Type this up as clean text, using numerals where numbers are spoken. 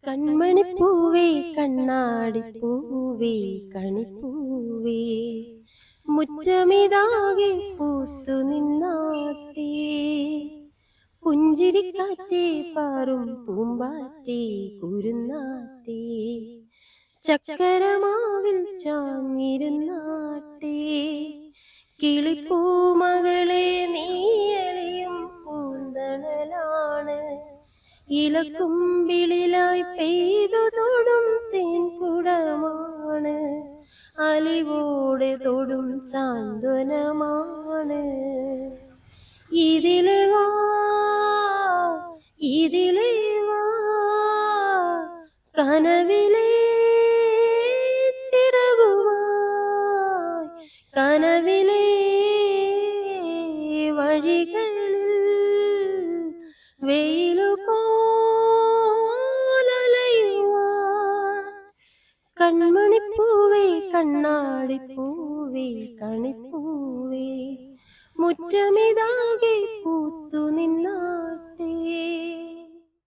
കൺമണിപ്പൂവേ കണ്ണാടിപ്പൂവേ കണിപ്പൂവേ മുറ്റമിതാകെ പൂത്തു നിന്നാട്ടേ പുഞ്ചിരിക്കാറ്റേ പാറും പൂമ്പാറ്റേ കുരുന്നാട്ടേ ചക്കരമാവിൽ ചാഞ്ഞിരുന്നാട്ടേ കിളിപ്പൂമകളെ നീയലിയും പൂന്തണലാണ് ഇലക്കുമ്പിളിലായി പെയ്തു തൊടും തേൻകുടമാണ് അലിവോടെ തൊടും സാന്ത്വനമാണ് ഇതിലെ വാ ഇതിലെ വാ കനവിലെ ചിറകുമായി കനവിലെ വഴികളിൽ വെയിലു പോലലയുവാൻ കൺമണിപ്പൂവേ കണ്ണാടിപ്പൂവേ കണിപ്പൂവേ മുറ്റമിതാകെ